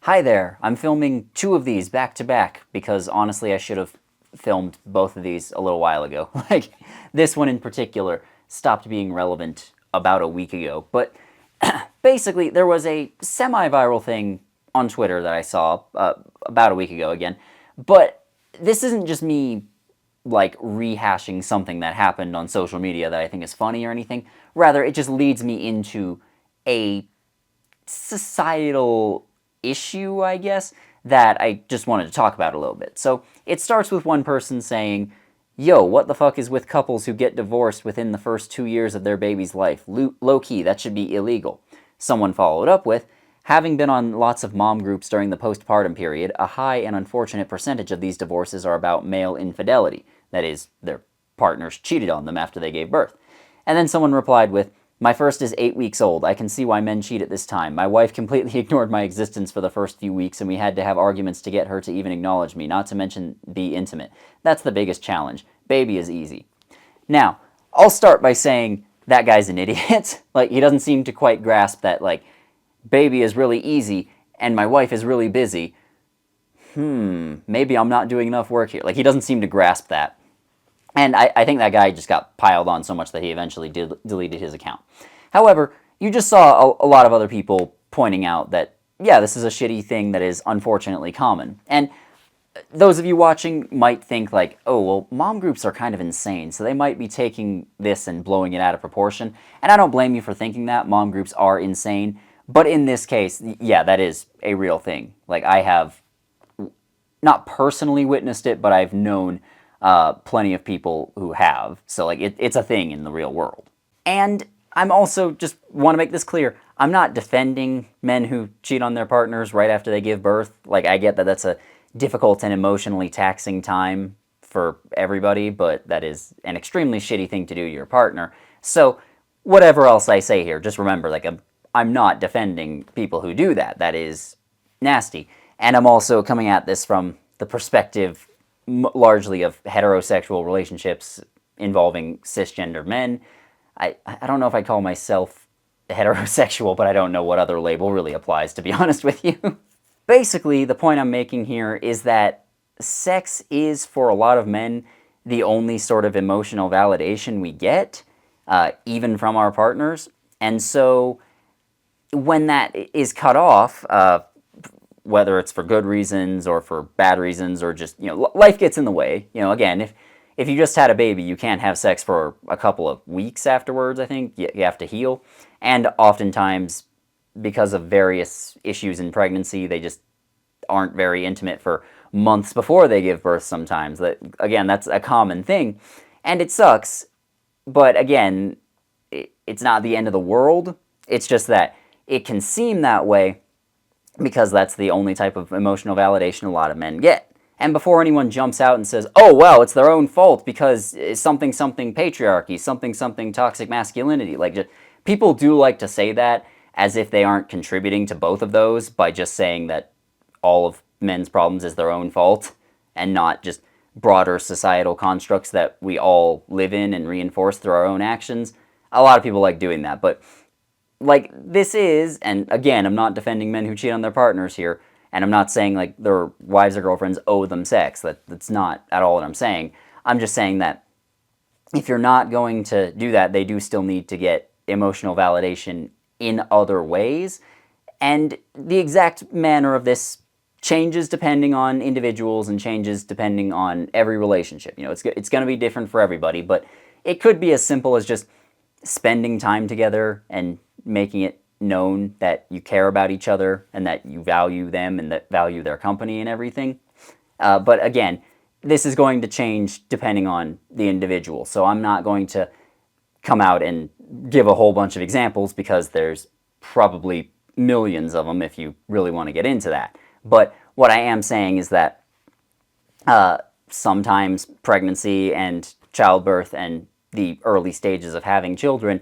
Hi there, I'm filming two of these back to back because honestly I should have filmed both of these a little while ago. Like, this one in particular stopped being relevant about a week ago. But basically, there was a semi-viral thing on Twitter that I saw about a week ago again. But this isn't just me like rehashing something that happened on social media that I think is funny or anything. Rather, it just leads me into a societal issue, I guess, that I just wanted to talk about a little bit. So it starts with one person saying, "Yo, what the fuck is with couples who get divorced within the first 2 years of their baby's life? Low key, that should be illegal." Someone followed up with, "Having been on lots of mom groups during the postpartum period, a high and unfortunate percentage of these divorces are about male infidelity. That is, their partners cheated on them after they gave birth." And then someone replied with, "My first is 8 weeks old. I can see why men cheat at this time. My wife completely ignored my existence for the first few weeks, and we had to have arguments to get her to even acknowledge me, not to mention be intimate. That's the biggest challenge. Baby is easy." Now, I'll start by saying that guy's an idiot. Like, he doesn't seem to quite grasp that, like, baby is really easy, and my wife is really busy. Maybe I'm not doing enough work here. Like, he doesn't seem to grasp that. And I think that guy just got piled on so much that he eventually deleted his account. However, you just saw a lot of other people pointing out that, yeah, this is a shitty thing that is unfortunately common. And those of you watching might think like, oh, well, mom groups are kind of insane, so they might be taking this and blowing it out of proportion. And I don't blame you for thinking that. Mom groups are insane. But in this case, yeah, that is a real thing. Like, I have not personally witnessed it, but I've known plenty of people who have. So, like, it's a thing in the real world. And I'm also just want to make this clear. I'm not defending men who cheat on their partners right after they give birth. Like, I get that that's a difficult and emotionally taxing time for everybody, but that is an extremely shitty thing to do to your partner. So, whatever else I say here, just remember, like, I'm not defending people who do that. That is nasty. And I'm also coming at this from the perspective largely of heterosexual relationships involving cisgender men. I don't know if I call myself heterosexual, but I don't know what other label really applies, to be honest with you. Basically, the point I'm making here is that sex is, for a lot of men, the only sort of emotional validation we get, even from our partners. And so when that is cut off, whether it's for good reasons or for bad reasons or just, life gets in the way. Again, if you just had a baby, you can't have sex for a couple of weeks afterwards, I think. You have to heal. And oftentimes, because of various issues in pregnancy, they just aren't very intimate for months before they give birth sometimes. Again, that's a common thing. And it sucks. But again, it's not the end of the world. It's just that it can seem that way because that's the only type of emotional validation a lot of men get. And before anyone jumps out and says, "Oh, well, it's their own fault because it's something patriarchy, something toxic masculinity," like, people do like to say that as if they aren't contributing to both of those by just saying that all of men's problems is their own fault and not just broader societal constructs that we all live in and reinforce through our own actions. A lot of people like doing that, but like, this is, and again, I'm not defending men who cheat on their partners here, and I'm not saying like their wives or girlfriends owe them sex. That's not at all what I'm saying. I'm just saying that if you're not going to do that, they do still need to get emotional validation in other ways. And the exact manner of this changes depending on individuals and changes depending on every relationship. It's going to be different for everybody, but it could be as simple as just spending time together and making it known that you care about each other and that you value them and that value their company and everything. But again, this is going to change depending on the individual. So I'm not going to come out and give a whole bunch of examples because there's probably millions of them if you really want to get into that. But what I am saying is that sometimes pregnancy and childbirth and the early stages of having children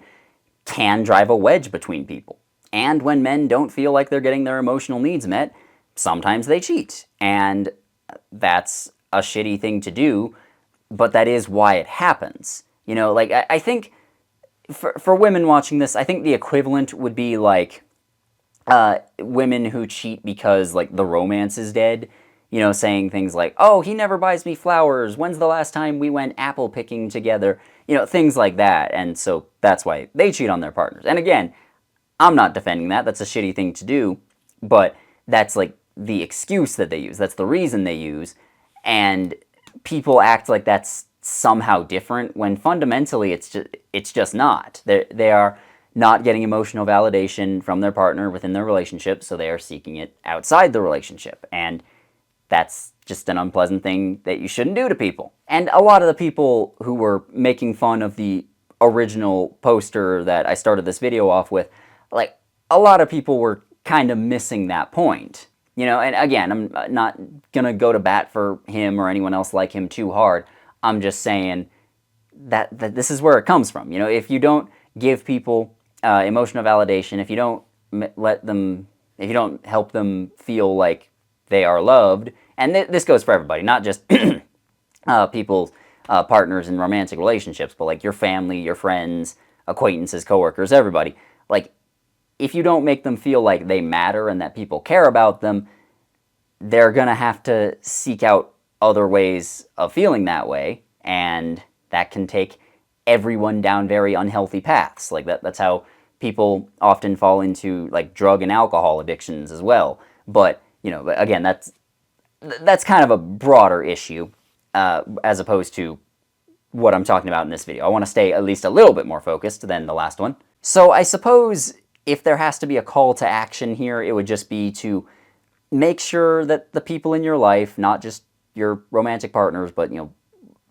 can drive a wedge between people. And when men don't feel like they're getting their emotional needs met, sometimes they cheat. And that's a shitty thing to do, but that is why it happens. Like, I think for women watching this, I think the equivalent would be like women who cheat because like the romance is dead, you know, saying things like, "Oh, he never buys me flowers. When's the last time we went apple picking together?" You know, things like that. And so that's why they cheat on their partners. And again, I'm not defending that. That's a shitty thing to do, but that's like the excuse that they use. That's the reason they use. And people act like that's somehow different when fundamentally it's just not. They are not getting emotional validation from their partner within their relationship, so they are seeking it outside the relationship. And that's just an unpleasant thing that you shouldn't do to people. And a lot of the people who were making fun of the original poster that I started this video off with, like, a lot of people were kind of missing that point. You know, and again, I'm not gonna go to bat for him or anyone else like him too hard. I'm just saying that this is where it comes from. You know, if you don't give people emotional validation, if you don't let them, if you don't help them feel like they are loved, and this goes for everybody, not just people's partners in romantic relationships, but like your family, your friends, acquaintances, coworkers, everybody. Like, if you don't make them feel like they matter and that people care about them, they're going to have to seek out other ways of feeling that way, and that can take everyone down very unhealthy paths. Like that's how people often fall into like drug and alcohol addictions as well. But, you know, again, that's kind of a broader issue as opposed to what I'm talking about in this video. I want to stay at least a little bit more focused than the last one. So I suppose if there has to be a call to action here, it would just be to make sure that the people in your life, not just your romantic partners, but, you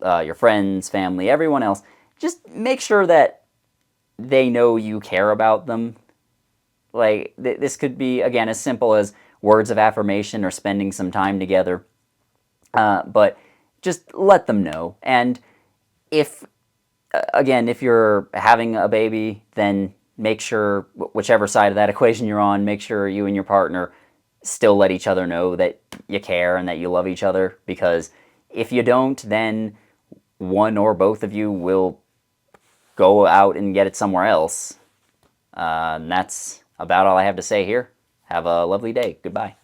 know, your friends, family, everyone else, just make sure that they know you care about them. Like, this could be, again, as simple as words of affirmation or spending some time together. But just let them know. And if, again, if you're having a baby, then make sure, whichever side of that equation you're on, make sure you and your partner still let each other know that you care and that you love each other. Because if you don't, then one or both of you will go out and get it somewhere else. And that's about all I have to say here. Have a lovely day. Goodbye.